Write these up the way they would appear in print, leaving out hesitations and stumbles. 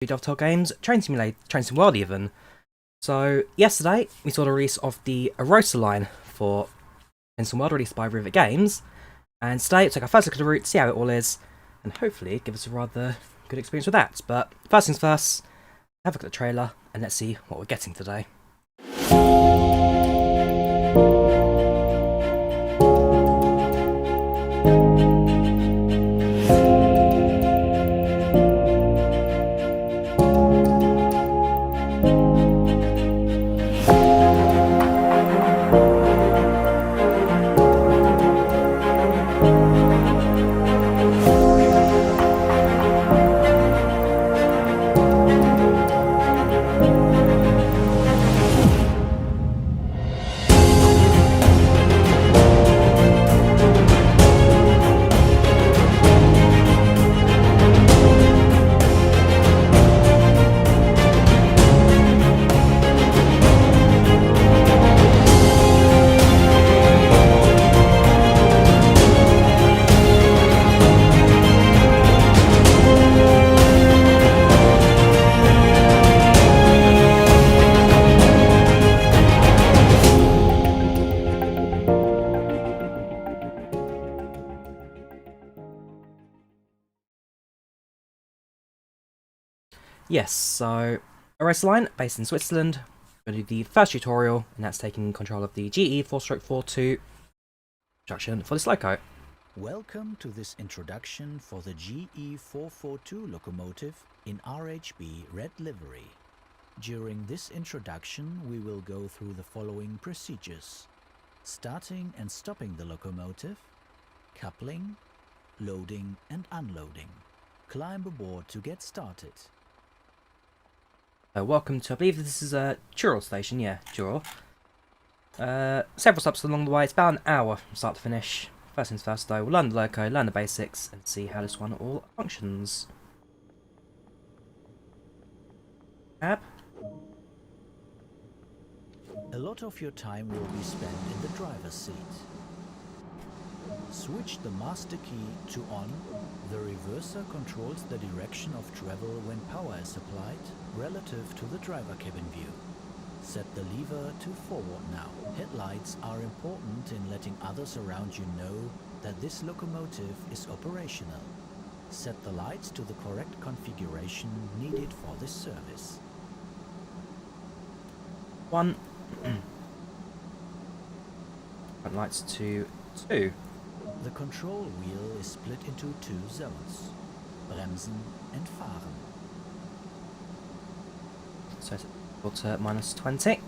Rivet Games Train Sim World even. So yesterday we saw the release of the Arosa Line for Train Sim World, released by Rivet Games, and today we'll take our first look at the route, see how it all is, and hopefully give us a rather good experience with that. But first things first, have a look at the trailer and let's see what we're getting today. Yes, so Arosa Line, based in Switzerland. We're going to do the first tutorial, and that's taking control of the GE 4/42 construction for this loco. Welcome to this introduction for the GE 442 locomotive in RhB red livery. During this introduction we will go through the following procedures: starting and stopping the locomotive, coupling, loading and unloading. Climb aboard to get started. Welcome to, I believe this is a Chur station, yeah, Chur. Several stops along the way, it's about an hour from start to finish. First things first though, we'll learn the loco, learn the basics, and see how this one all functions. Cab. A lot of your time will be spent in the driver's seat. Switch the master key to on. The reverser controls the direction of travel when power is applied relative to the driver cabin view. Set the lever to forward now. Headlights are important in letting others around you know that this locomotive is operational. Set the lights to the correct configuration needed for this service. 1. Front lights to 2. The control wheel is split into two zones: Bremsen and Fahren. So it's equal to -20.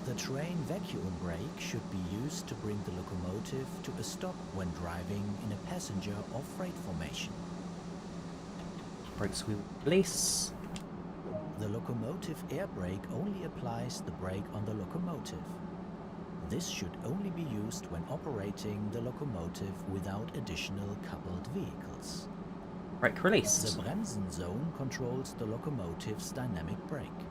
The train vacuum brake should be used to bring the locomotive to a stop when driving in a passenger or freight formation. Brakes wheel release. The locomotive air brake only applies the brake on the locomotive. This should only be used when operating the locomotive without additional coupled vehicles. Brake released. The Bremsen zone controls the locomotive's dynamic brake.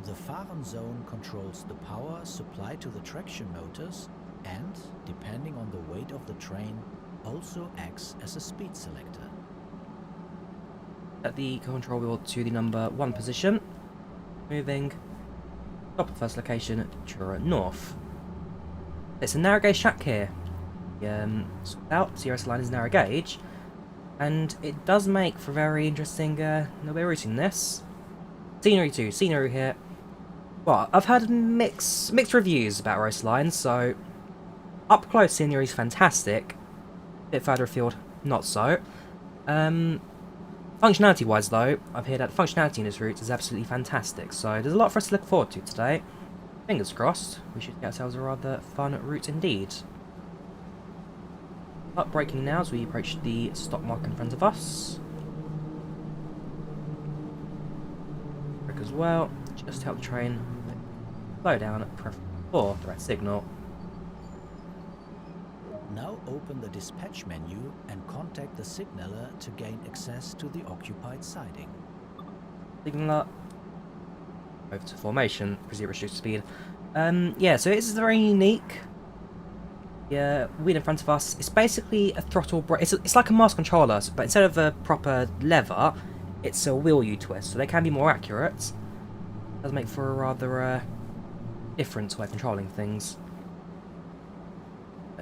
The Fahren zone controls the power supplied to the traction motors and, depending on the weight of the train, also acts as a speed selector. Set the control wheel to the number 1 position. Moving. Stop at first location, Chur North. It's a narrow gauge track here. Out, the Arosa Line is narrow gauge, and it does make for very interesting little bit of routing this. Scenery too, scenery here. Well, I've heard mixed reviews about Arosa Line, so up close scenery is fantastic. A bit further afield, not so. Functionality wise though, I've heard that functionality in this route is absolutely fantastic, so there's a lot for us to look forward to today. Fingers crossed, we should get ourselves a rather fun route indeed. Up braking now as we approach the stop mark in front of us. Brake as well, just help the train slow down, preferably for the red signal. Now open the dispatch menu and contact the signaller to gain access to the occupied siding. Signaller. Over to formation, proceed reduced speed. Yeah, so this is very unique. The wheel in front of us, it's basically a throttle brake. It's like a master controller, but instead of a proper lever, it's a wheel you twist, so they can be more accurate. It does make for a rather different way of controlling things.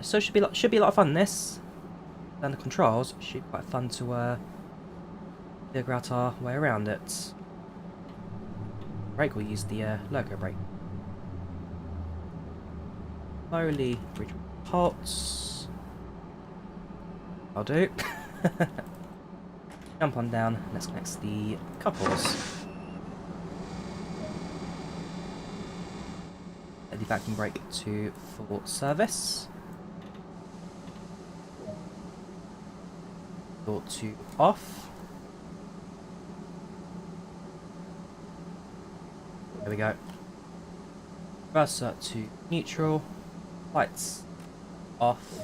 So should be a lot of fun. This and the controls should be quite fun to figure out our way around it. Brake, we'll use the loco brake. Slowly reach halts. I'll do. Jump on down. Let's connect the couples. Let the vacuum brake to full service. Door to off. There we go. Reverser to neutral. Lights off.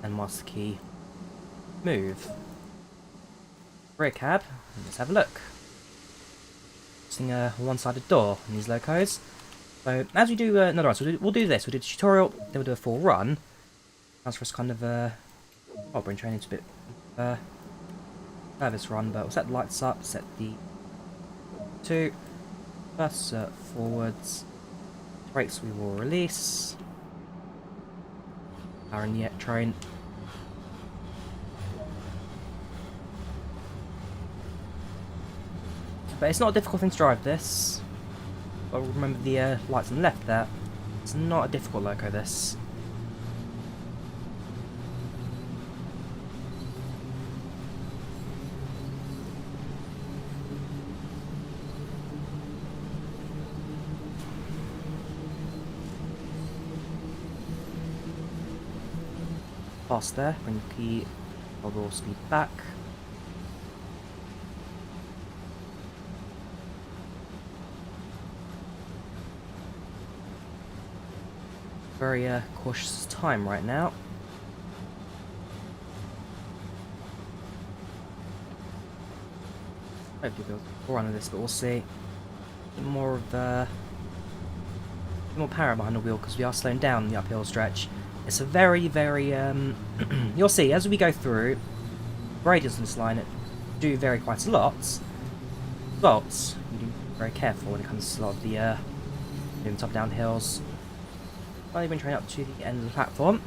And master key move. Rear cab. Let's have a look. Using a one-sided door in these locos. So as we do another run, so we'll do this. We'll do the tutorial, then we'll do a full run. That's for us kind of I'll bring training to a bit service run, but we'll set the lights up, set the 2, first forwards, brakes we will release, power in the train, but it's not a difficult thing to drive this, but remember the lights on the left there, it's not a difficult loco this. Past there, bring the key, overall speed back. Very cautious time right now. Hopefully we'll be run of this, but we'll see. More of more power behind the wheel because we are slowing down the uphill stretch. It's a very, you'll see, as we go through, gradients on this line do vary quite a lot, but you do be very careful when it comes to a lot of the moving top down hills. Finally been train up to the end of the platform.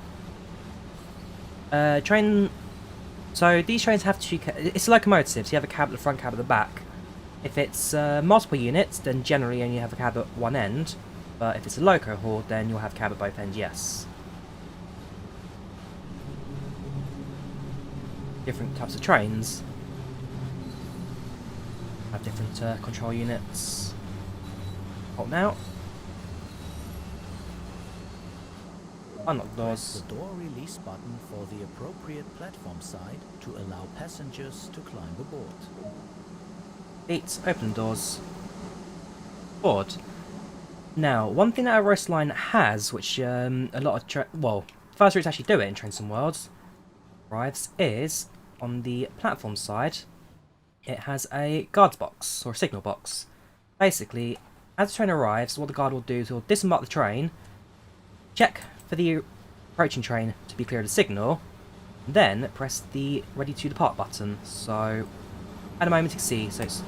So these trains have two, it's a locomotive, so you have a cab at the front, cab at the back. If it's multiple units, then generally you only have a cab at one end, but if it's a loco haul, then you'll have cab at both ends, yes. Different types of trains have different control units. Hold now. Unlock doors. Press the door release button for the appropriate platform side to allow passengers to climb aboard. Eight. Open doors. Board. Now, one thing that Arosa Line has, which a lot of first routes actually do it in Trains and Worlds, arrives, is on the platform side. It has a guards box or a signal box. Basically, as the train arrives, what the guard will do is he'll disembark the train, check for the approaching train to be clear of the signal, and then press the ready to depart button. So at the moment you can see, so it's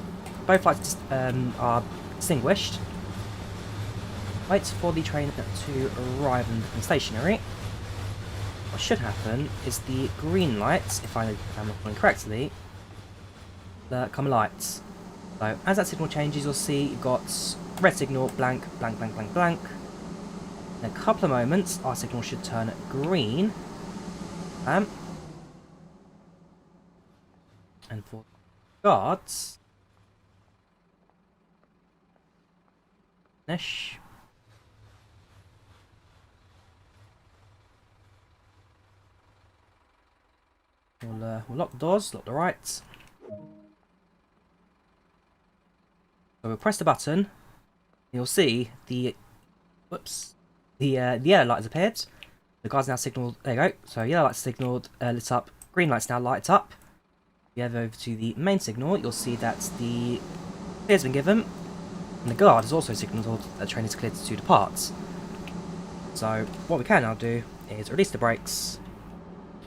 both lights are extinguished. Wait for the train to arrive and become stationary. What should happen is the green lights, if I'm recalling correctly, come lights. So as that signal changes, you'll see you've got red signal, blank, blank, blank, blank, blank. In a couple of moments, our signal should turn green. And for guards, finish. We'll lock the doors, lock the rights. So we'll press the button. You'll see the yellow light has appeared. The guard's now signalled. There you go. So yellow light's signalled, lit up. Green light's now light up. If you have over to the main signal, you'll see that the clear's been given, and the guard has also signalled that the train is cleared to depart. So what we can now do is release the brakes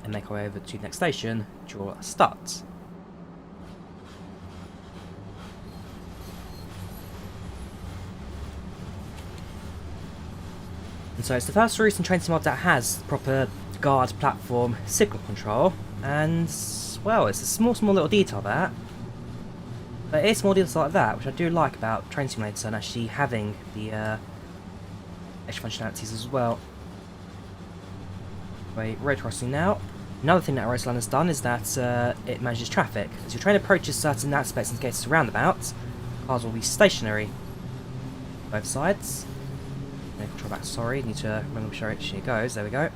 and make our way over to the next station, draw a start. And so it's the first route in Train Sim Mod that has proper guard platform signal control, and well, it's a small little detail that. But it's small details like that which I do like about Train Simulator, and actually having the extra functionalities as well. Wait, road crossing now. Another thing that Arosa Line has done is that it manages traffic. As your train approaches certain aspects and gets to roundabouts, cars will be stationary. Both sides. Control back, sorry, need to remember which direction it goes, there we go.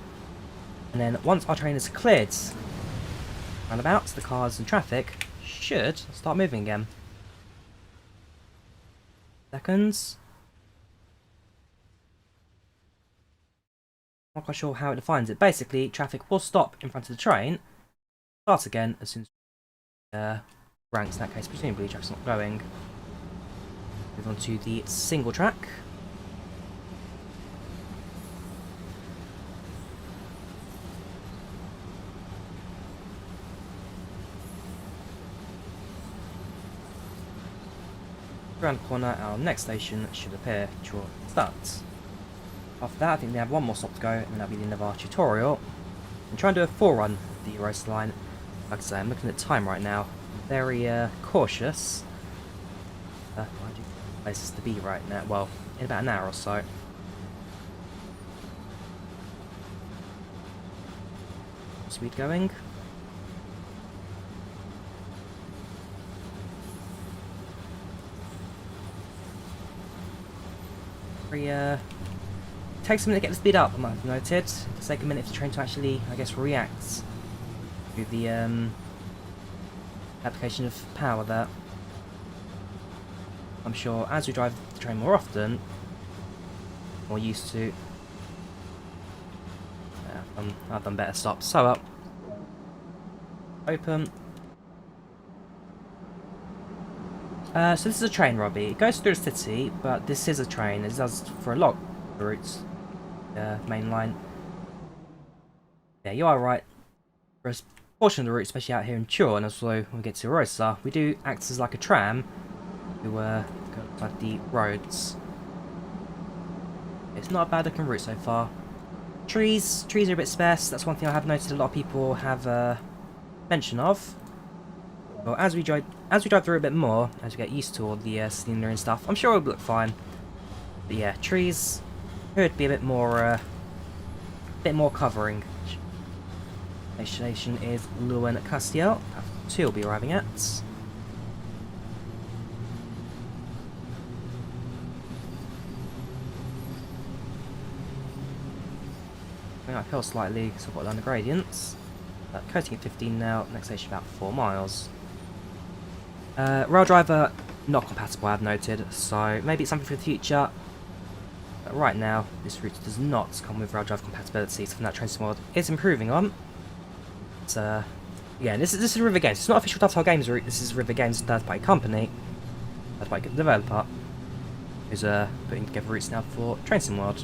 And then once our train is cleared roundabouts, the cars and traffic should start moving again. Seconds. Not quite sure how it defines it. Basically, traffic will stop in front of the train, start again as soon as ranks, in that case, presumably traffic's not going. Move on to the single track. Around the corner, our next station should appear. Draw start. After that, I think we have one more stop to go, and then that'll be the end of our tutorial. I'm trying to do a full run of the Arosa Line. Like I say, I'm looking at time right now. I'm very cautious. I do places to be right now. Well, in about an hour or so. Speed going. Takes a minute to get the speed up, I might have noted. It'll take a minute for the train to actually, I guess, react to the application of power there. I'm sure as we drive the train more often, more used to. I've done better stops. So up. Open. So this is a train, RhB. It goes through the city, but this is a train. It does for a lot of routes. Main line. Yeah, you are right. For a portion of the route, especially out here in Chur, and also when we get to Arosa, we do act as like a tram to go outside the roads. It's not a bad looking route so far. Trees are a bit sparse. That's one thing I have noticed a lot of people have mention of. Well, as we drive through a bit more, as we get used to all the scenery and stuff, I'm sure it'll look fine. But yeah, trees could be a bit more covering. Next station is Luen Castiel. 2 will be arriving at. Going uphill slightly, so I've got down the gradients. Coasting at 15 now. Next station about 4 miles. Rail driver not compatible, I've noted, so maybe it's something for the future. But right now, this route does not come with rail driver compatibility, something that Train Sim Mod is improving on. But, yeah, this is Rivet Games. It's not official Dovetail Games route. This is Rivet Games' third-party company, third-party developer, who's putting together routes now for Train Sim Mod.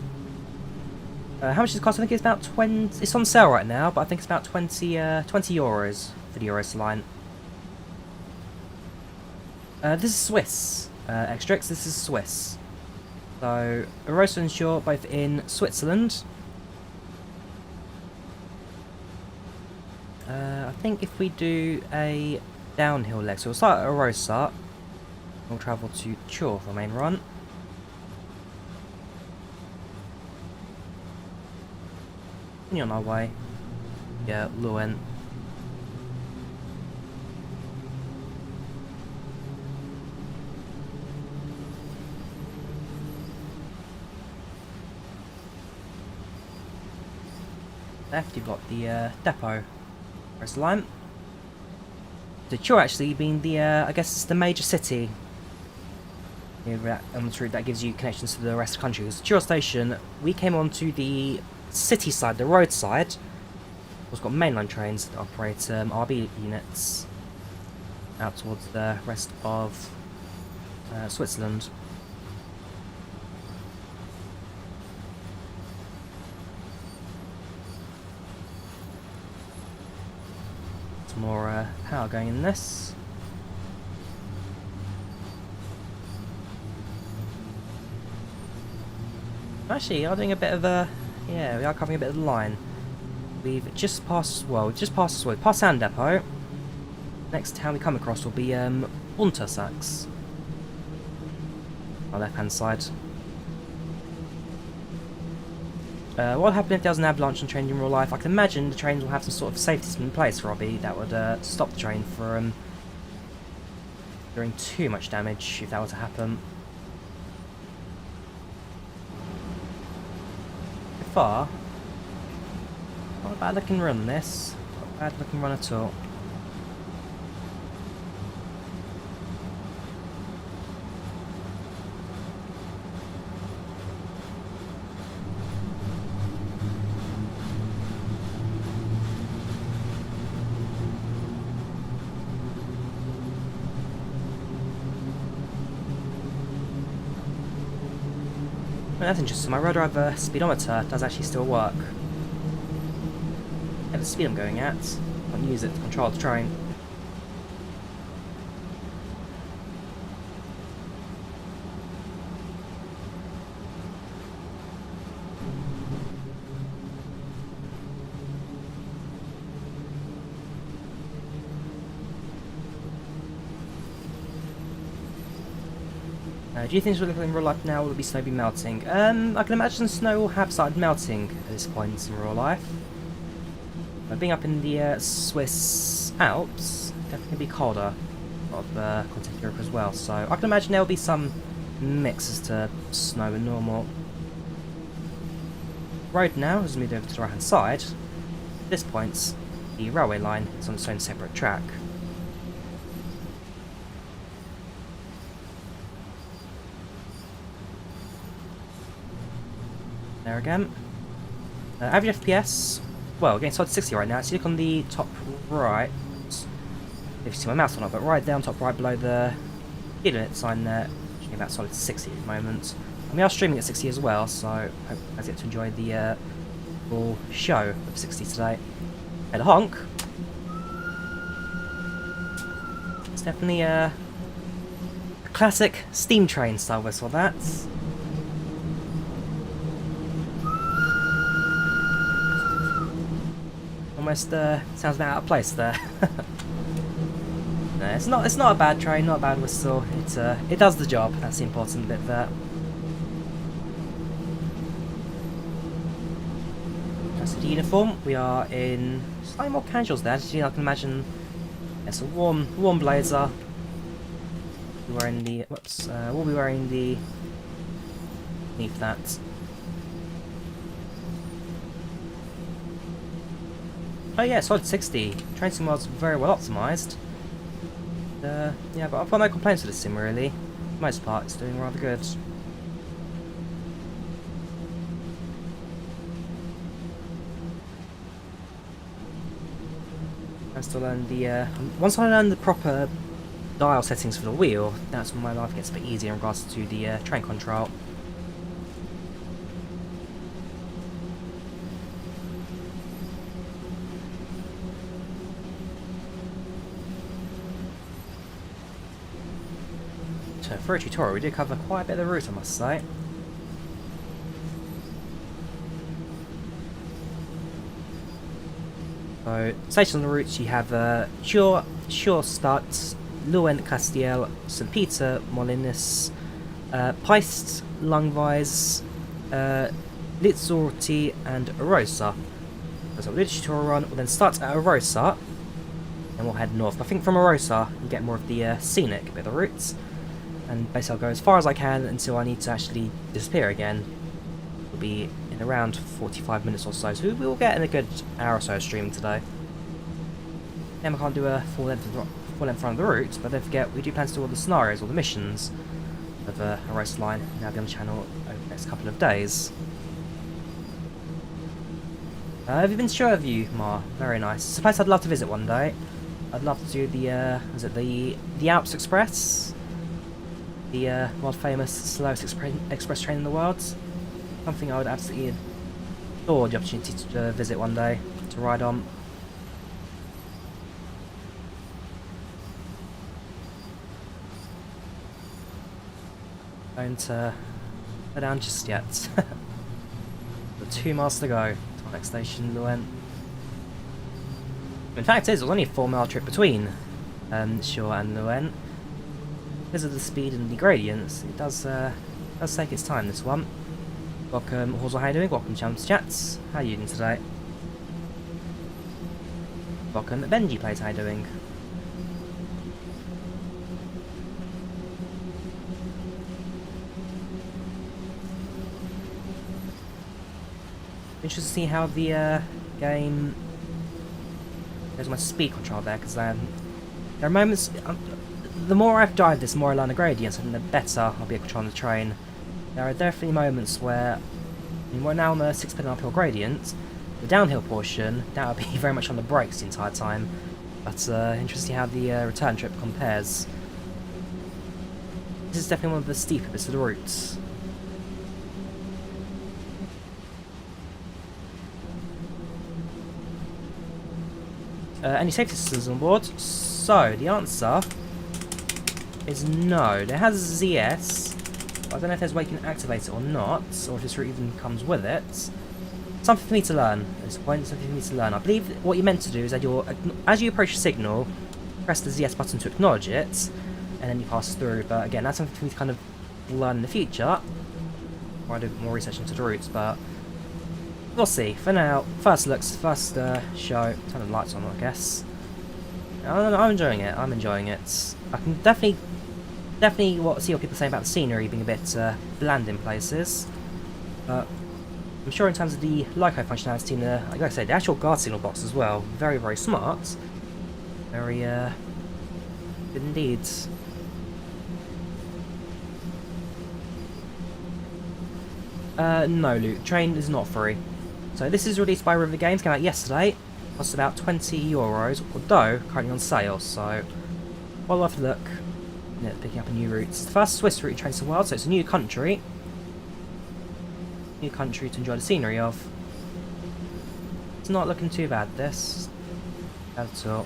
How much does it cost? I think it's about 20. It's on sale right now, but I think it's about 20 euros for the Arosa Line. This is Swiss. Extrix, this is Swiss. So, Arosa and Chur both in Switzerland. I think if we do a downhill leg, so we'll start at Arosa, we'll travel to Chur for the main run. On our way. Yeah, Luen. Left, you've got the depot. Arosa Line. So Chur actually being the, I guess it's the major city on the route that gives you connections to the rest of the country. Because Chur station, we came onto the city side, the road side. We've got mainline trains that operate RhB units out towards the rest of Switzerland. some more power going in this. Actually, we are doing a bit of a... yeah, we are covering a bit of the line. We've just passed... well, we've just passed... well, past Sand Depot. Next town we come across will be Untersachs. On the left-hand side. What would happen if there was an avalanche on trains in real life? I can imagine the trains will have some sort of safety system in place for RhB that would stop the train from doing too much damage if that were to happen. So far, not a bad looking run this. Not a bad looking run at all. That's interesting, my road driver speedometer does actually still work. At the speed I'm going at, I can't use it to control the train. Do you think it's looking in real life now, or will the snow be melting? I can imagine snow will have started melting at this point in real life. Being up in the Swiss Alps, definitely be colder. A lot of continental Europe as well, so I can imagine there will be some mixes to snow and normal. Road now has moved over to the right hand side. At this point, the railway line is on its own separate track. There again. Average FPS, well, getting started 60 right now. So you look on the top right, if you see my mouse or not, but right there on top right below the speed limit sign there, getting about solid 60 at the moment. And we are streaming at 60 as well, so I hope you guys get to enjoy the full show of 60 today. Hey, the honk. It's definitely a classic steam train style whistle, that. Almost sounds a bit out of place there. No, it's not a bad train, not a bad whistle. It does the job. That's the important bit there. That's the uniform. We are in slightly more casuals there. Actually, I can imagine it's a warm blazer. We're wearing the we'll be wearing the beneath that. Oh yeah, solid 60. Train sim was very well optimised. Yeah, but I've got no complaints with this sim really. For the most part, it's doing rather good. I still learn the once I learn the proper dial settings for the wheel, that's when my life gets a bit easier in regards to the train control. So for a tutorial we did cover quite a bit of the route, I must say. So, stations on the routes you have Chur, Stadt, Leeuwen-Castiel, St. Peter, Molinus, Peist, Langweis, Litzorti and Arosa. So we'll do the tutorial run, we'll then start at Arosa, and we'll head north. I think from Arosa you get more of the scenic bit of the routes, and basically I'll go as far as I can until I need to actually disappear again. We'll be in around 45 minutes or so, so we will get in a good hour or so stream today. Then I can't do a full length run of the route, but don't forget we do plan to do all the scenarios or the missions of Arosa Line now be on the channel over the next couple of days. Have you been to Chur Mar? Very nice. It's a place I'd love to visit one day. I'd love to do the is it the Alps Express? The world famous slowest express train in the world. Something I would absolutely adore the opportunity to visit one day, to ride on. Don't go down just yet. Got 2 miles to go to our next station, Luen. In fact, it was only a 4-mile trip between Chur and Luen. Because of the speed and the gradients, it does take its time, this one. Welcome, Horsel, how you doing? Welcome, Champs Chats. How are you doing today? Welcome, Benji Plays, how you doing? Interested to see how the game. There's my speed control there, because there are moments. The more I've dived this, the more I learn the gradients, and the better I'll be able to control the train. There are definitely moments where, I mean, we're now on the 6-pin uphill gradient. The downhill portion, that will be very much on the brakes the entire time. But interesting to see how the return trip compares. This is definitely one of the steeper bits of the route. Any safety systems on board? So, the answer is no. It has ZS, but I don't know if there's a way you can activate it or not, or if this route even comes with it. Something for me to learn at this point, something for me to learn. I believe what you're meant to do is that as you approach a signal, press the ZS button to acknowledge it, and then you pass through. But again, that's something for me to kind of learn in the future, or I do more research into the routes, but we'll see. For now, first looks, first show. Turn the lights on, I guess. I'm enjoying it. I'm enjoying it. I can definitely see what people say about the scenery being a bit bland in places. But I'm sure in terms of the LICO functionality, and like I said, the actual guard signal box as well, very, very smart. Very good indeed. No, Luke. Train is not free. So this is released by Rivet Games, came out yesterday. Costs about €20, although currently on sale. So while we'll have to look at picking up a new route. It's the first Swiss route trains the world, so it's a new country. New country to enjoy the scenery of. It's not looking too bad, this. At all.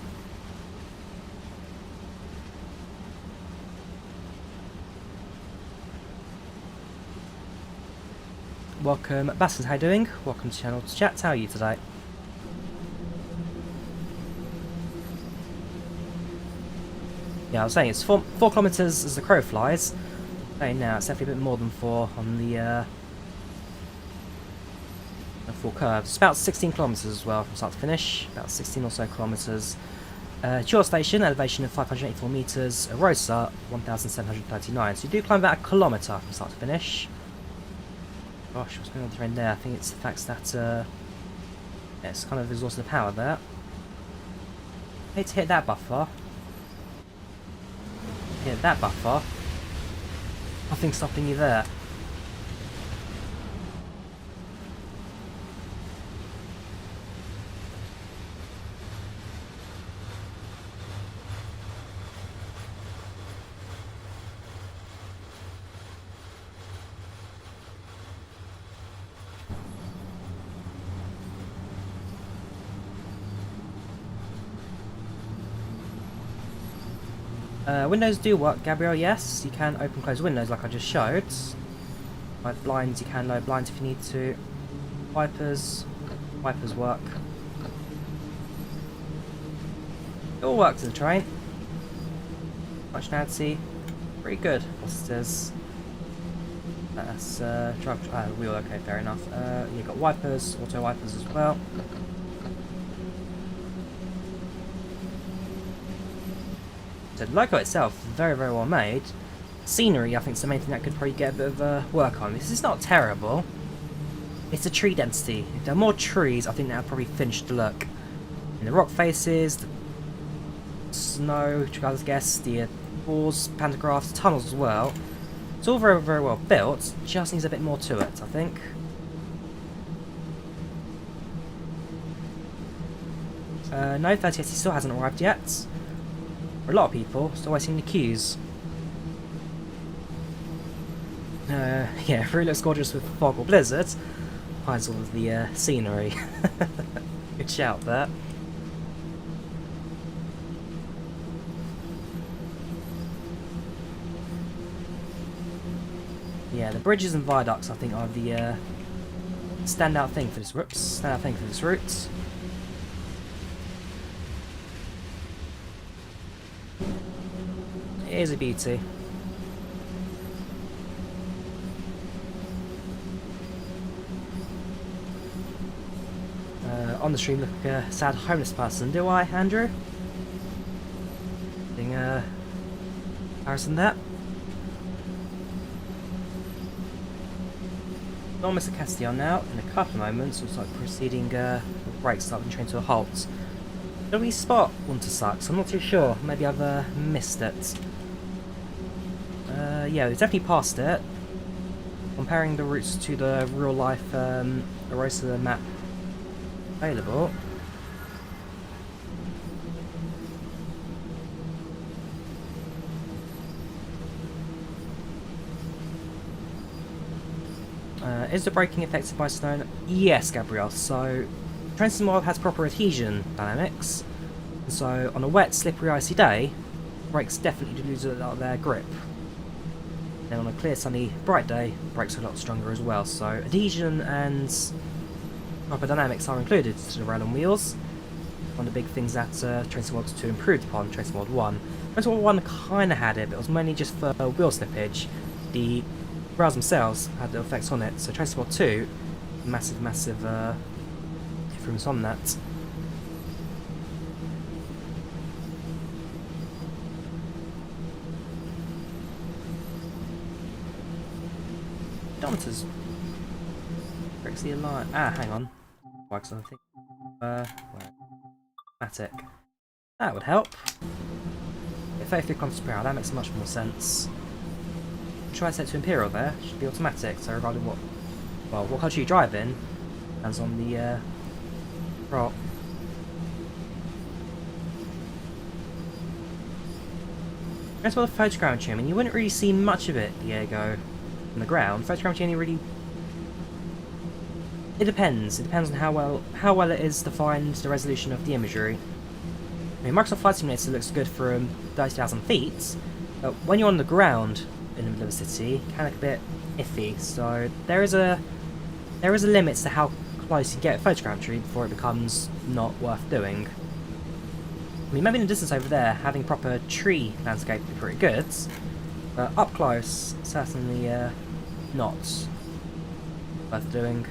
Welcome, Bastards, how you doing? Welcome to Channel to Chat, how are you today? Yeah, I was saying it's 4 kilometres as the crow flies. Saying now it's definitely a bit more than 4 on the full curve. It's about 16 kilometres as well from start to finish. About 16 or so kilometres. Chur station, elevation of 584 metres. Arosa, 1,739. So you do climb about a kilometre from start to finish. Gosh, what's going on with the train there? I think it's the fact that yeah, it's kind of exhausted the power there. I hate to hit that buffer. Hit that buffer. Nothing stopping you there. Windows do work, Gabriel, yes. You can open and close windows like I just showed. Like blinds, you can lower blinds if you need to. Wipers work. It all works in the train. Functionality, pretty good. What's this? That's drive wheel, okay, fair enough. You've got wipers, auto wipers as well. So the logo itself, very, very well made. Scenery, I think, is the main thing that could probably get a bit of work on. This is not terrible. It's a tree density. If there are more trees, I think that would probably finish the look. And the rock faces, the snow, I guess, the walls, pantographs, tunnels as well. It's all very, very well built. Just needs a bit more to it, I think. No, 3080 still hasn't arrived yet. For a lot of people, still waiting in the queues. Yeah, it really looks gorgeous with fog or blizzard. Hides all of the scenery. Good shout there. Yeah, the bridges and viaducts I think are the standout thing for this route. It is a beauty. On the stream, look like a sad homeless person, do I, Andrew? Being comparison that. Not Mr. Castile now. In a couple of moments, we'll start proceeding brakes, starting the train to a halt. Don't we spot Untersachs? I'm not too sure. Maybe I've missed it. Yeah, we've definitely passed it. Comparing the routes to the real life Arosa map available. Is the braking affected by snow? Yes, Gabrielle. So, train system model has proper adhesion dynamics. So, on a wet, slippery, icy day, brakes definitely lose a lot of their grip. Then on a clear, sunny, bright day, brakes are a lot stronger as well. So, adhesion and proper dynamics are included to the rail and wheels. One of the big things that train system model 2 improved upon train system model 1. Train system model 1 kind of had it, but it was mainly just for wheel slippage. The rails themselves had the effects on it, so train system model 2, massive influence on that. Odometers. Breaks the align. Ah, hang on. Works on, I think. Matic. That would help. If 33 kilometers per hour, that makes much more sense. Try set to Imperial there. Should be automatic. So regarding what country you drive in, depends on the prop. As well, the photogrammetry. I mean, you wouldn't really see much of it, Diego, on the ground. Photogrammetry only really. It depends. It depends on how well it is defined, the resolution of the imagery. I mean, Microsoft Flight Simulator looks good from 30,000 feet, but when you're on the ground in the middle of a city, it can look a bit iffy. So there is a limit to how close you get with photogrammetry before it becomes not worth doing. I mean, maybe in the distance over there, having proper tree landscape would be pretty good, but up close, certainly not worth doing.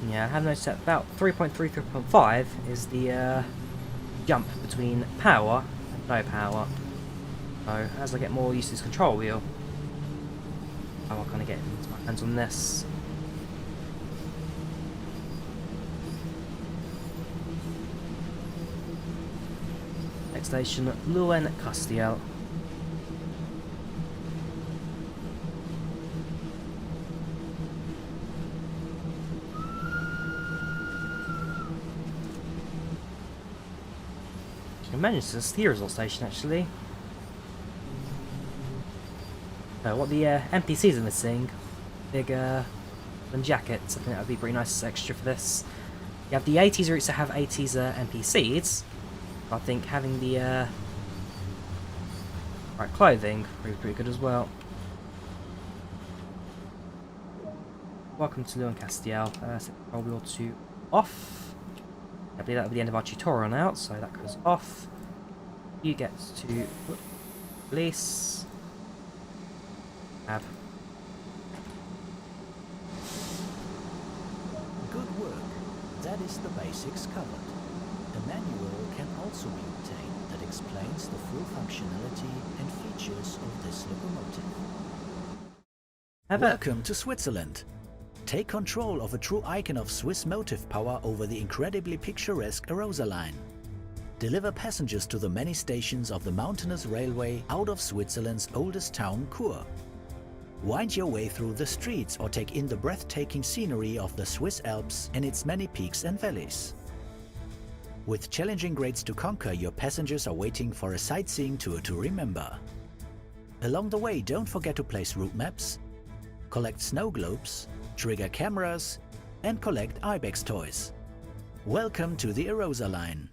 Yeah, I have noticed that about 3.3, 3.5 is the jump between power and no power. So as I get more used to this control wheel, I'll kind of get into my hands on this. Next station, Luen Castiel. I managed to see the result station actually. What the NPCs are missing, big than jackets. I think that would be pretty nice extra for this. You have the 80s routes that have 80s NPCs. I think having the right clothing would be pretty good as well. Welcome to Luen Castiel. Set control wheel 2 off. I believe that will be the end of our tutorial now, so that goes off. You get to release. Tab. Good work. That is the basics covered. A manual can also be obtained that explains the full functionality and features of this locomotive. Welcome to Switzerland. Take control of a true icon of Swiss motive power over the incredibly picturesque Arosa Line. Deliver passengers to the many stations of the mountainous railway out of Switzerland's oldest town, Chur. Wind your way through the streets or take in the breathtaking scenery of the Swiss Alps and its many peaks and valleys. With challenging grades to conquer, your passengers are waiting for a sightseeing tour to remember. Along the way, don't forget to place route maps, collect snow globes, trigger cameras, and collect ibex toys. Welcome to the Arosa Line.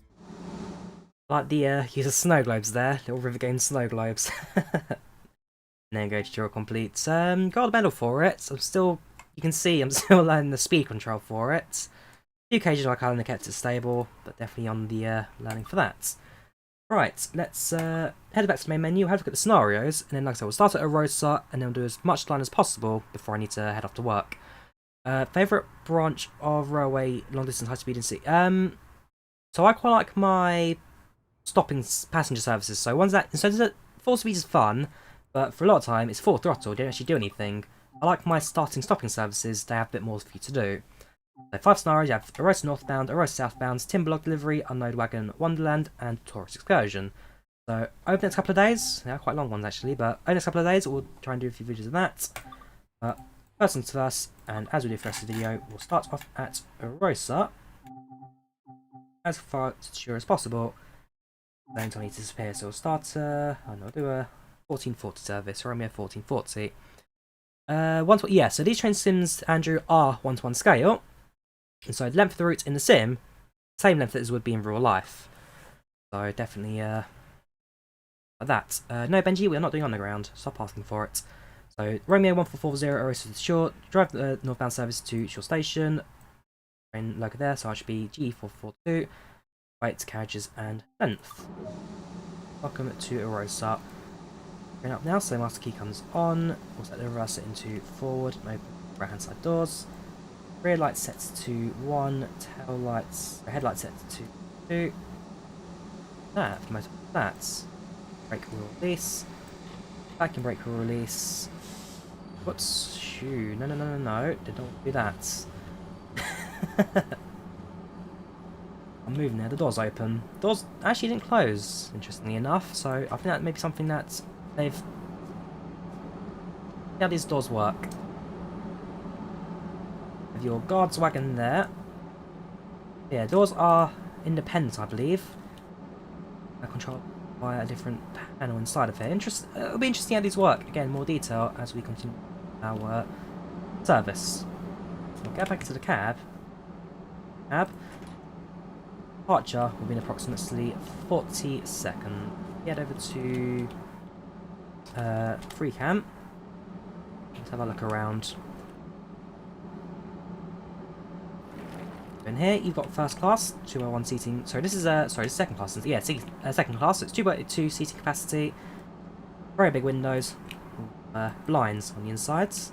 Like the use of snow globes there, little Rivet Games snow globes. And then go to Chur complete. Got a medal for it. You can see I'm still learning the speed control for it. The occasional I kind of kept it stable, but definitely on the learning for that. Right, let's head back to the main menu, have a look at the scenarios, and then like I said, we'll start at Arosa, and then we'll do as much line as possible before I need to head off to work. Favourite branch of railway, long distance, high speed and sea? So I quite like my stopping passenger services. So one's that, so 4 speed is fun, but for a lot of time it's full throttle, you don't actually do anything. I like my stopping services, they have a bit more for you to do. So 5 scenarios, you have Arosa northbound, Arosa southbound, timber log delivery, unload wagon, Wonderland, and tourist excursion. So over the next couple of days, they are quite long ones actually, but over the next couple of days we'll try and do a few videos of that. First things first, and as we do for the rest of the video, we'll start off at Arosa, as far to Chur as possible. Then until I need to disappear, so we'll start, I'll do a 1440 service, Romeo 1440. Yeah, so these train sims, Andrew, are 1-to-1 scale. And so the length of the route in the sim, same length as it would be in real life. So definitely like that. No Benji, we're not doing underground. Stop asking for it. So Romeo 1440 Arosa to Chur, drive the northbound service to Chur station. Train local there, so RhB Ge 442. Weights, carriages, and length. Welcome to Arosa. Going up now, so master key comes on. We'll set the reverser into forward and open right hand side doors. Rear light sets to 1, tail lights, headlight sets to 2. That, for most of that. Brake will release. Vacuum brake will release. Whoops, shoo, no, did not do that. I'm moving there, the door's open. Doors actually didn't close, interestingly enough, so I think that may be something that they've... See how these doors work. With your guard's wagon there. Yeah, doors are independent, I believe. They're controlled by a different panel inside of here. It'll be interesting how these work. Again, more detail as we continue our service. We'll get back to the cab. Departure will be in approximately 40 seconds. Head over to free camp. Let's have a look around. In here, you've got first class, 2x1 seating. Sorry, this is second class. Yeah, second class. So it's 2x2 seating capacity. Very big windows, blinds on the insides.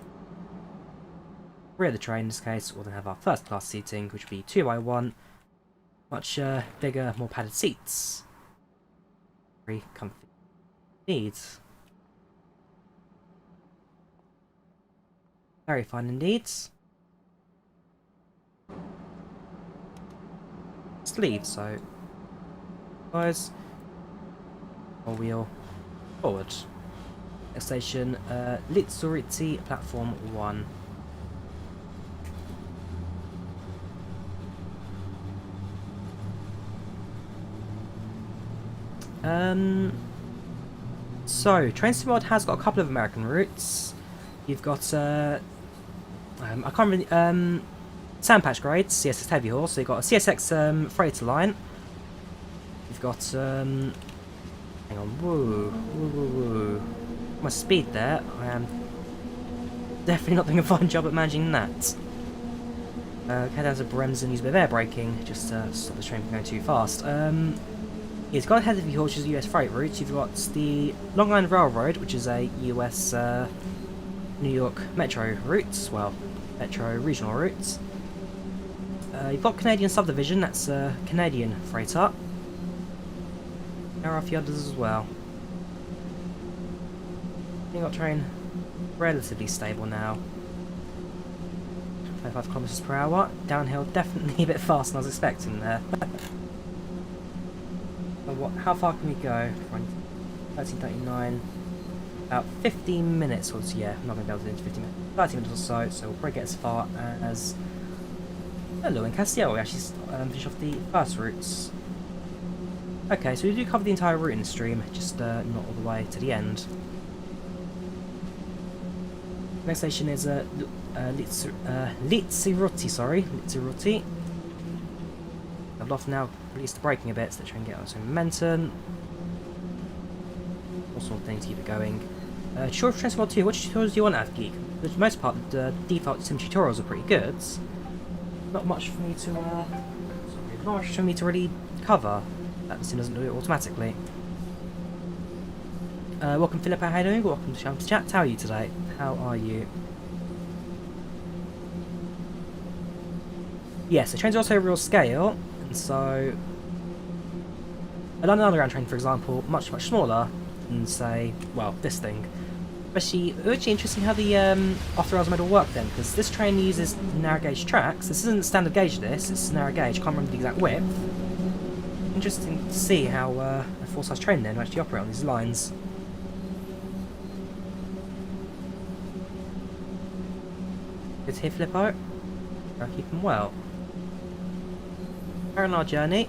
Rear of the train in this case, we'll then have our first class seating, which will be 2x1. Much bigger, more padded seats. Very comfy indeed. Very fine indeed. Sleeve, so guys, or wheel forward. Next station, Litsuriti, platform 1. So Train Sim World has got a couple of American routes. You've got I can't really Sandpatch grades, CSX heavy horse, so you've got a CSX freighter line. You've got hang on, whoa. My speed there, I am definitely not doing a fine job at managing that. Head down to Brems and use a bit of air braking, just to stop the train from going too fast. It's got a heavy horse, which is a US freight route. You've got the Long Island Railroad, which is a US New York Metro route, well, Metro regional routes. You've got Canadian Subdivision, that's a Canadian freighter. There are a few others as well. You've got train relatively stable now. 25 kilometers per hour. Downhill, definitely a bit faster than I was expecting there. How far can we go? 13:39. About 15 minutes, or so, yeah, I'm not going to be able to do it in 15 minutes. 30 minutes or so, so we'll probably get as far as hello in Castiel. We actually finish off the first routes. Okay, so we do cover the entire route in the stream, just not all the way to the end. Next station is Litsuriti, sorry, Litsuriti. I've off now, release the braking a bit so that try and get some momentum. All sort of things to keep it going. Chur and Arosa 2, what tutorials do you want, RhB Ge? For the most part, the default sim tutorials are pretty good. Not much for me to, not much for me to really cover. That sim doesn't do it automatically. Welcome Philip, how are you doing? Welcome to Schanfigg chat. How are you today? How are you? Yes, the trains are also real scale, and so a London Underground train, for example, much smaller than say, well, this thing. Actually interesting how the off-the-rails mode will work then, because this train uses narrow gauge tracks. This isn't standard gauge. It's narrow gauge. Can't remember the exact width. Interesting to see how a full-size train then will actually operate on these lines. Good to hear, Flippo. I'll keep him well. We're on our journey.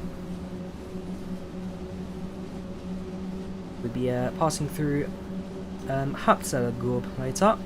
We'll be passing through Hauptzellergurb later.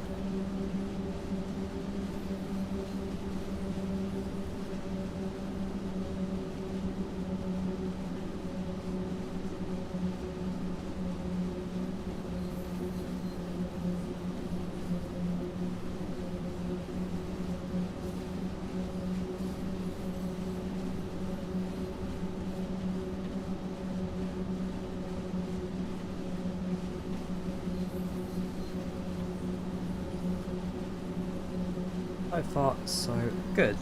So far, so good.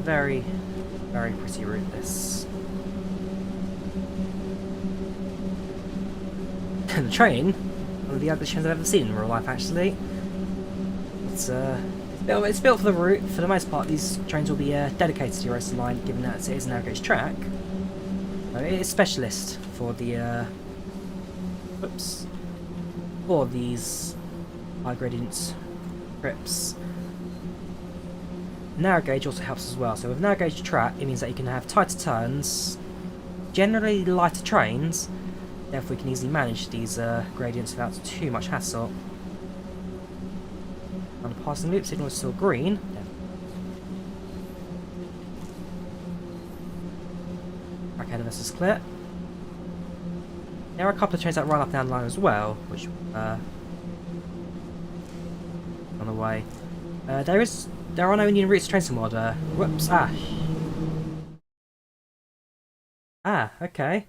Very, very pretty route this. The train, one of the ugliest trains I've ever seen in real life actually. It's built for the route. For the most part, these trains will be dedicated to the Arosa Line, given that it is a narrow gauge track. It is specialist for the for these high gradient trips. Narrow gauge also helps as well. So with narrow gauge track, it means that you can have tighter turns, generally lighter trains. Therefore, we can easily manage these gradients without too much hassle. On the passing loop, signal is still green. Back ahead of us is clear. There are a couple of trains that run up and down the line as well, which on the way. There are no Indian routes to train some order. Whoops! Okay.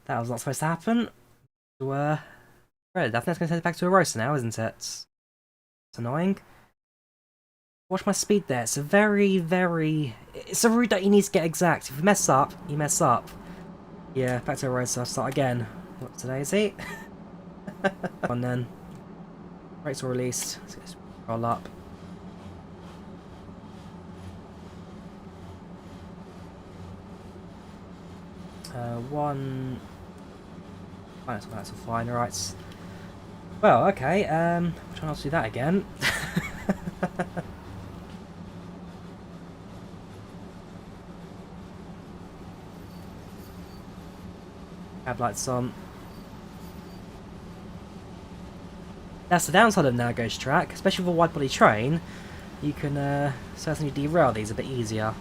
That was not supposed to happen. So, I think that's going to send it back to Arosa now, isn't it? It's annoying. Watch my speed there. It's a it's a route that you need to get exact. If you mess up, you mess up. Yeah, back to Arosa. I'll start again. What today is it? On then. Brakes are released. Let's get this roll up. One. That's fine, alright. Well, okay, try not to do that again. Cab lights on. That's the downside of narrow gauge track, especially with a wide body train. You can certainly derail these a bit easier.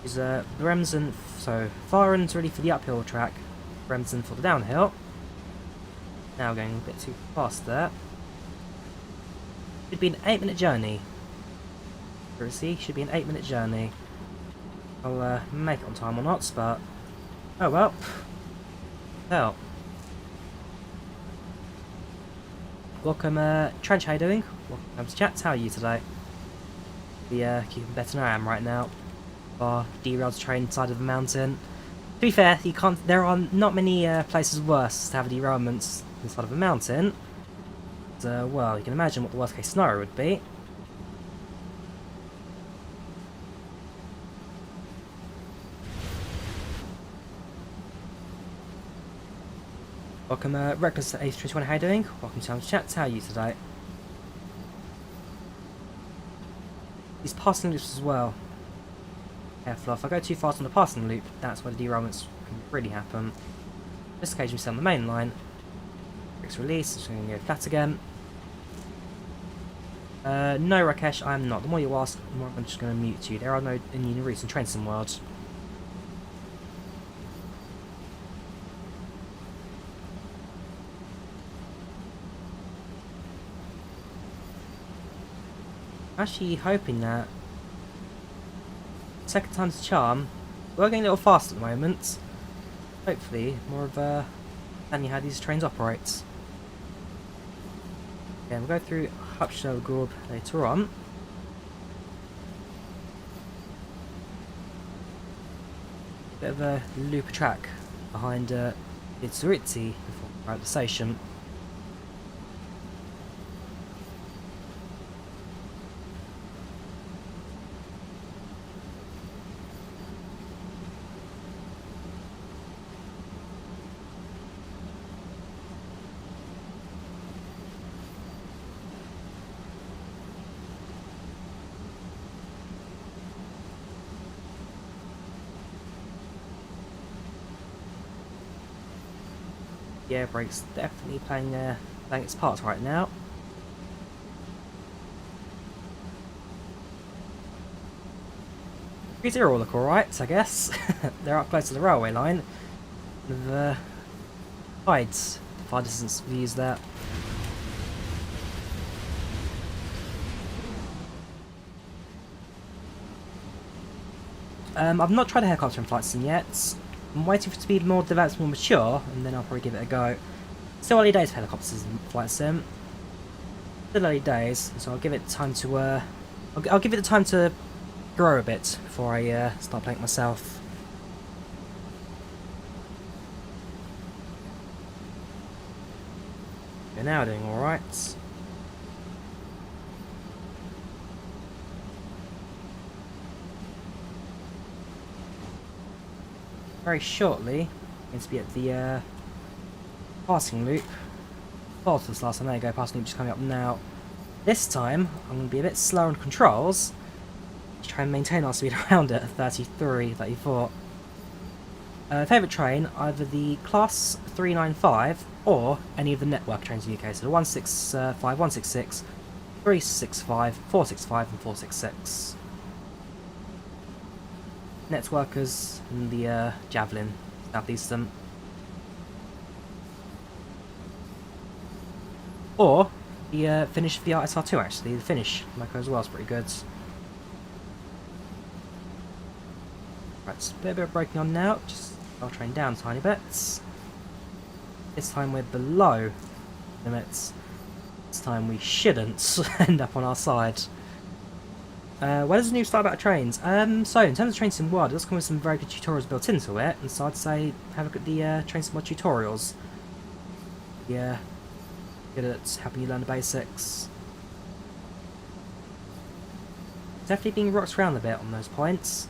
Use Bremsen, so far end's ready for the uphill track, Bremsen for the downhill. Now going a bit too fast there. Should be an 8-minute journey. Should be an 8-minute journey. I'll make it on time or not, but oh well. Hell. Welcome, Trench, how you doing? Welcome to chat, how are you today? Keeping better than I am right now. Derailed train side of a mountain. To be fair, you can't. There are not many places worse to have a derailment than the side of a mountain. But, well, you can imagine what the worst case scenario would be. Welcome, Reckless Ace 21. How you doing? Welcome to our chat. How are you today? These passing loops as well. Careful, if I go too fast on the passing loop, that's where the derailments can really happen. Just occasionally we stay on the main line. Fix release, just going to go flat again. No, Rakesh, I am not. The more you ask, the more I'm just going to mute you. There are no Indian routes in Train Sim World. I'm actually hoping that second time's a charm. We're getting a little faster at the moment. Hopefully, more of a understanding how these trains operate. Yeah, we'll go through Hupshell Group later on. Bit of a loop track behind Itsuritsi before we're at the station. The air brake's definitely playing its part right now. These are all look alright, I guess. They're up close to the railway line. The hides far distance views there. I've not tried a helicopter in flight sim yet. I'm waiting for it to be more developed, more mature, and then I'll probably give it a go. Still early days for helicopters in flight sim. Still early days, so I'll give it time to I'll give it the time to grow a bit before I start playing it myself. You're now doing alright. Very shortly, going to be at the passing loop. Well, this last time, there you go, passing loop just coming up now. This time, I'm going to be a bit slower on controls to try and maintain our speed around it at 33, 34. Favourite train, either the Class 395 or any of the network trains in the UK, so the 165, 166, 365, 465 and 466. Networkers and the Javelin, Southeastern. Or the Finnish VRSR2 actually, the Finnish loco as well is pretty good. Right, a bit of braking on now, just I'll train down tiny bits. This time we're below limits. This time we shouldn't end up on our side. Where does the new start about trains? So in terms of Train Sim World, it does come with some very good tutorials built into it, and so I'd say have a look at the Train Sim World tutorials. Yeah, good at helping you learn the basics. Definitely being rocked around a bit on those points,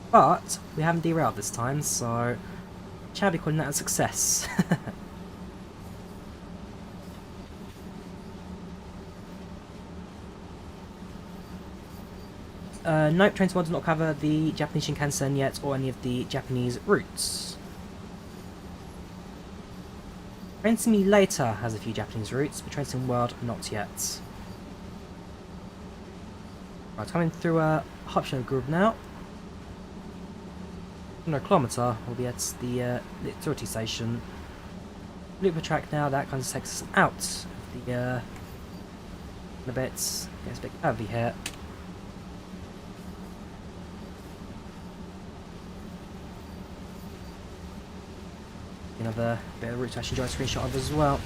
but we haven't derailed this time, so shall be calling that a success. Nope, Train Sim World does not cover the Japanese Shinkansen yet, or any of the Japanese routes. Train Simulator has a few Japanese routes, but Train Sim World not yet. Right, coming through a Hupshell Group now. 100 kilometre, we'll be at the Littorti station. Loop a track now, that kind of takes us out of the bits. Gets a bit curvy here. Another bit of route to actually enjoy a screenshot of as well.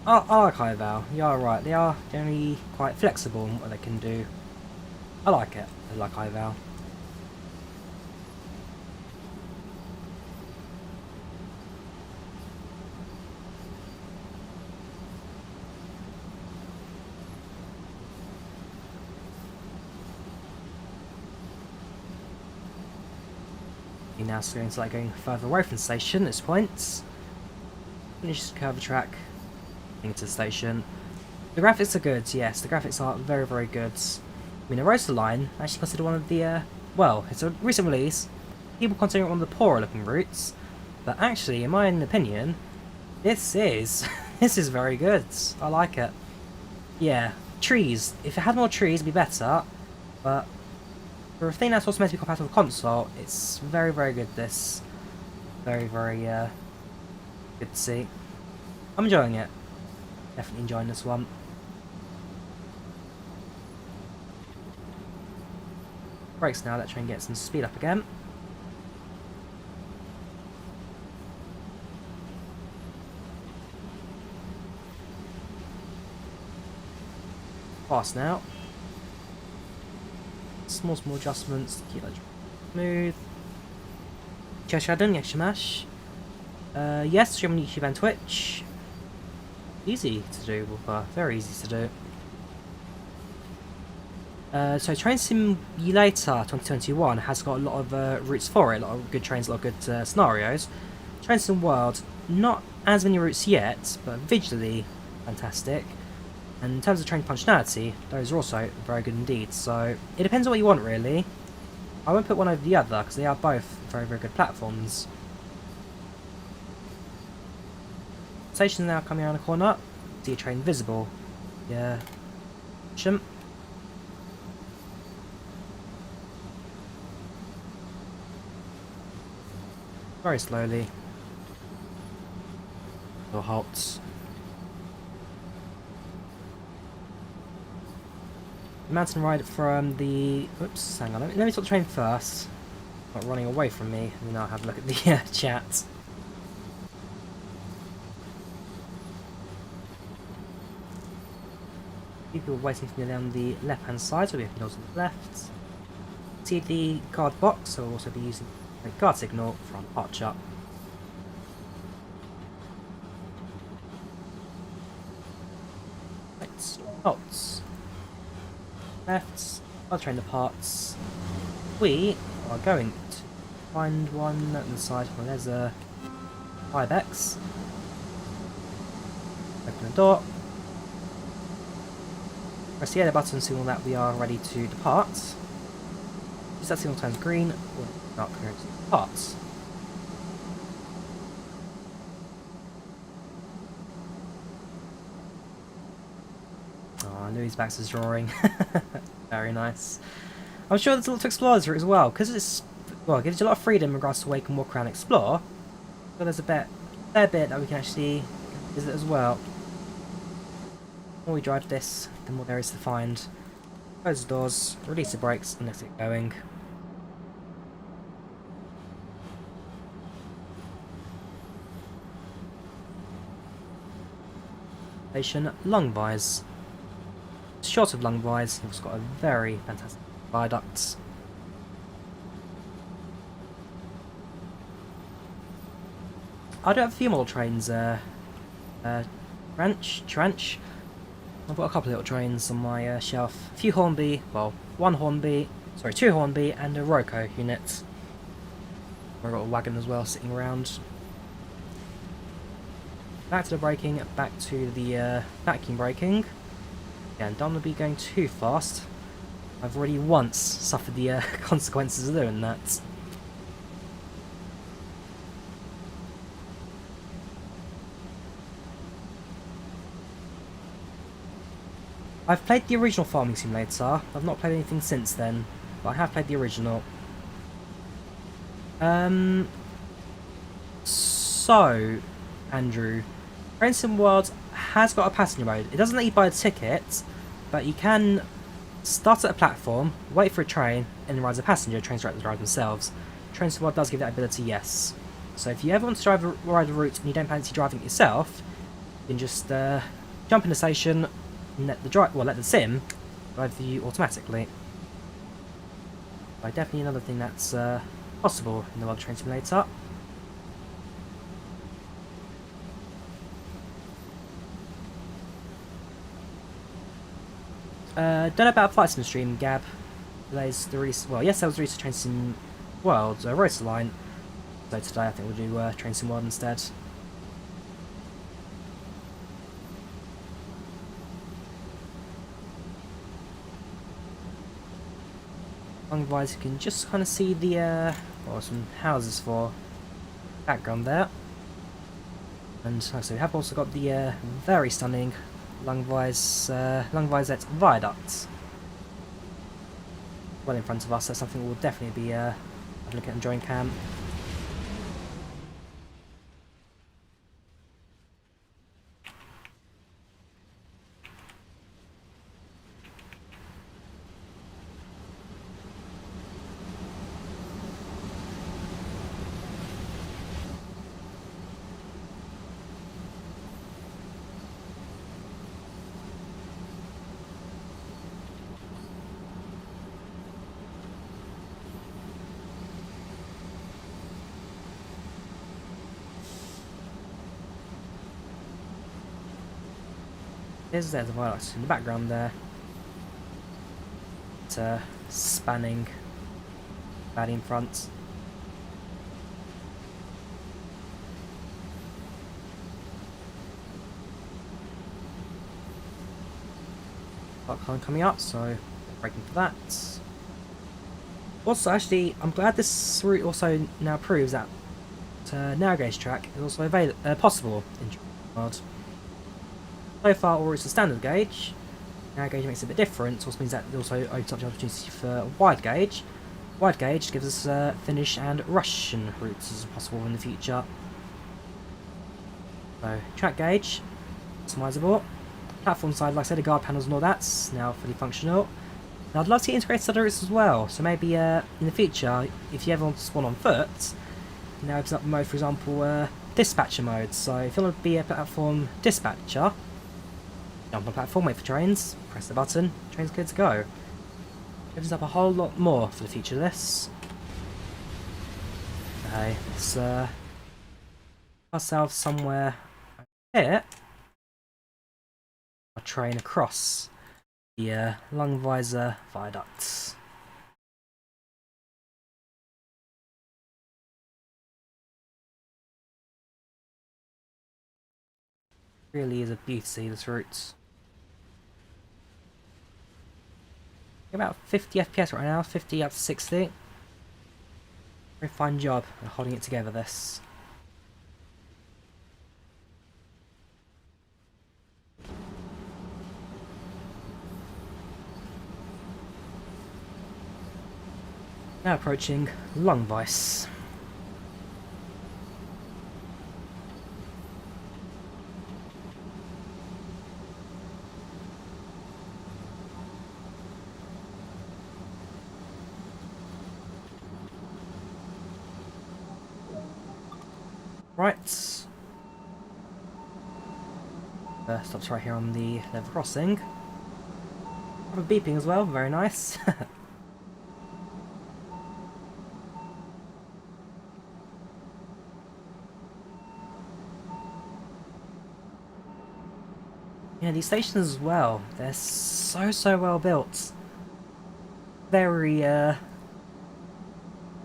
I like Ival. You are right. They are generally quite flexible in what they can do. I like it. I like Ival. You now going to like going further away from the station at this point. Finish the curve track into the station. The graphics are good, yes, the graphics are very, very good. I mean, Arosa Line actually considered one of the, well, it's a recent release. People consider it one of the poorer looking routes, but actually, in my opinion, this is this is very good. I like it. Yeah, trees. If it had more trees, it'd be better. But for a thing that's also meant to be compatible with console, it's very, very good. This very, very good to see. I'm enjoying it. Definitely enjoying this one. Brakes now. Let's try and get some speed up again. Fast now. Small adjustments to keep that smooth. Cheshadun, Yeshamash. Yes, stream on YouTube and Twitch. Easy to do, very easy to do. So Train Simulator 2021 has got a lot of routes for it, a lot of good trains, a lot of good scenarios. Train Sim World, not as many routes yet, but visually fantastic. And in terms of train functionality, those are also very good indeed. So it depends on what you want, really. I won't put one over the other because they are both very, very good platforms. Station's now coming around the corner. See a train visible. Yeah. Shimp. Very slowly. Or halts. Mountain ride from the... Oops, hang on. Let me stop the train first. Not running away from me. And then I'll have a look at the chat. People waiting for me down the left-hand side, so we have to go to the left. See the guard box, so we'll also be using the guard signal from departure. Right, halts. Left, I'll train the parts. We are going to find one at the side. Well, there's a Ibex. Open the door. Press the other button to signal that we are ready to depart. Use that signal turns green or dark clearance to depart. Louis Baxter's drawing. Very nice. I'm sure there's a lot to explore this route as well, because it's, well, it gives you a lot of freedom in regards to where you can walk around and explore. But there's a fair bit that we can actually visit as well. The more we drive this, the more there is to find. Close the doors, release the brakes, and let's get going. Station Lungvise. Short of Lungvise, it's got a very fantastic viaduct. I do have a few more trains, Tranche. I've got a couple of little trains on my shelf. A few Hornby, well, two Hornby and a Roco unit. I've got a wagon as well sitting around. Back to the braking, back to the vacuum braking. Again, don't want to be going too fast. I've already once suffered the consequences of doing that. I've played the original Farming Simulator. I've not played anything since then, but I have played the original. So, Andrew, Train Sim World has got a passenger mode. It doesn't let you buy a ticket, but you can start at a platform, wait for a train, and then ride as a passenger. Trains directly drive themselves. Train Sim World does give that ability, yes. So if you ever want to ride a route and you don't fancy driving it yourself, you can just jump in the station and let the sim drive for you automatically. But definitely another thing that's possible in the World Train Simulator. Don't know about Flight Sim stream, Gab. There's the release. Well, yes, there was a release of Train Sim World, Arosa Line. So today I think we'll do Train Sim World instead. Otherwise you can just kind of see the some houses for background there. And so we have also got the very stunning Langweisset viaduct well in front of us. That's something we'll definitely be having a look at enjoying camp. There's the viaduct in the background there. It's spanning valley in front. Park coming up, so braking for that. Also, actually, I'm glad this route also now proves that narrow gauge track is also possible in Chur. So far, all routes are standard gauge. Narrow gauge makes it a bit different. Also means that it also opens up the opportunity for wide gauge. Wide gauge gives us Finnish and Russian routes as possible in the future. So track gauge, customizable. Platform side, like I said, the guard panels and all that's now fully functional. And I'd love to integrate other routes as well. So maybe in the future, if you ever want to spawn on foot, now opens up mode, for example, dispatcher mode. So if you want to be a platform dispatcher, jump on platform, wait for trains, press the button, train's good to go. Opens up a whole lot more for the future of this. Okay, let's ourselves somewhere here. I'll train across the Langweisser viaducts. Really is a beauty to see this route. About 50 FPS right now, 50 up to 60. Very fine job of holding it together, this. Now approaching Langweis. Right. Stops right here on the level crossing. Proper beeping as well, very nice. Yeah, these stations as well, they're so well built. Very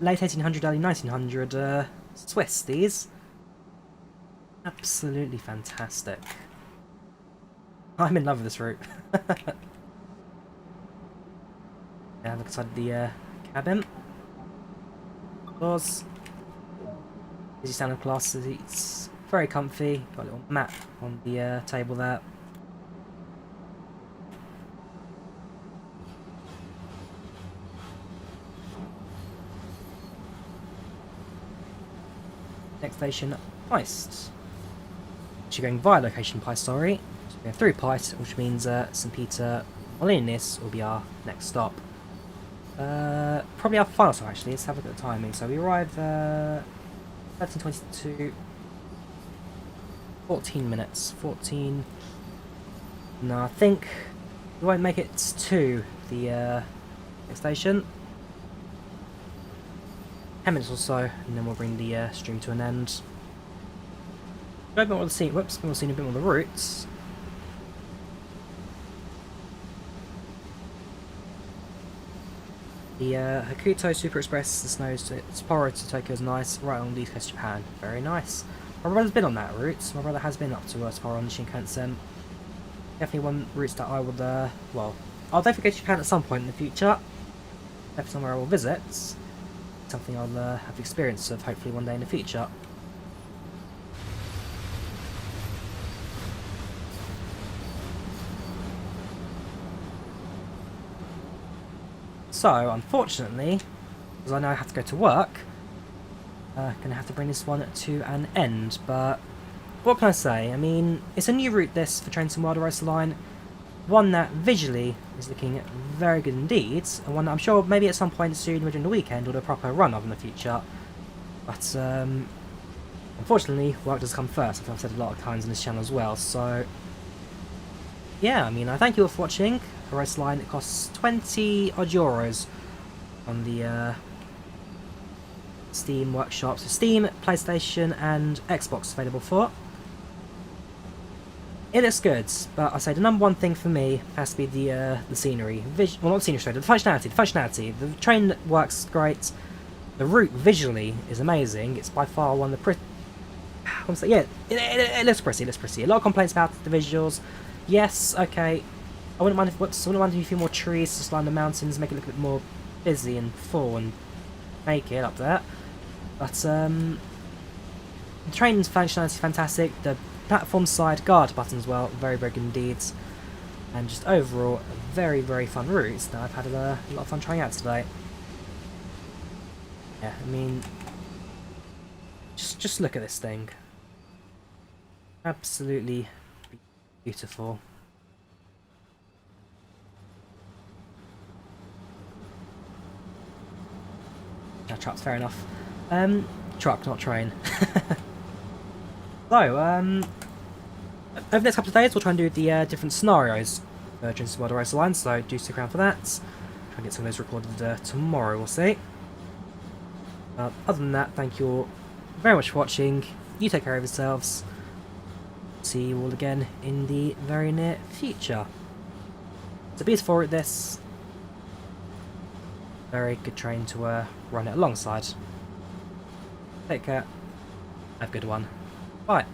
late 1800, early 1900 Swiss, these. Absolutely fantastic. I'm in love with this route. Yeah, look inside the cabin. Doors. Easy standard class seats. Very comfy. Got a little map on the table there. Next station, Peist. Actually going via location Peist, sorry. So we're going through Peist, which means St. Peter Molyneux will be our next stop. Probably our final stop actually. Let's have a look at the timing. So we arrive 13:22. 14 minutes. 14. No, I think we won't make it to the next station. 10 minutes or so, and then we'll bring the stream to an end. Go a bit more of the scene. Whoops, we'll see a bit more of the routes. The Hokuto Super Express, the Snow Sapporo to Tokyo is nice, right on the east coast of Japan. Very nice. My brother's been on that route. My brother has been up to Sapporo on the Shinkansen. Definitely one route that I would, well, I'll definitely go to Japan at some point in the future. Definitely somewhere I will visit. Something I'll have the experience of hopefully one day in the future. So, unfortunately, because I now have to go to work, gonna have to bring this one to an end, but what can I say? I mean, it's a new route this for Trains and World Arosa Line, one that visually is looking very good indeed, and one that I'm sure maybe at some point soon during the weekend we'll do a proper run of in the future. But unfortunately, work does come first, as I've said a lot of times on this channel as well, so yeah, I mean, I thank you all for watching. Arosa Line, it costs 20 odd euros on the Steam workshop. So Steam, PlayStation and Xbox available for. It looks good, but I say the number one thing for me has to be the scenery. Well, not the scenery, sorry, the functionality. The train works great. The route visually is amazing. It's by far one of the yeah, it looks pretty. It looks pretty. A lot of complaints about the visuals. Yes, okay. I wouldn't mind if a few more trees just line the mountains, make it look a bit more busy and full and make it up there. But the train's functionality is fantastic. The platform side guard buttons, well, very, very good indeed. And just overall, a very, very fun route that I've had a lot of fun trying out today. Yeah, I mean, just look at this thing. Absolutely beautiful. No, truck's fair enough. Truck, not train. So, over the next couple of days we'll try and do the different scenarios for Trains and World Arosa Line, so do stick around for that. Try and get some of those recorded tomorrow, we'll see. Other than that, thank you all very much for watching. You take care of yourselves. See you all again in the very near future. It's a beautiful route this. Very good train to run it alongside. Take care. Have a good one. Bye.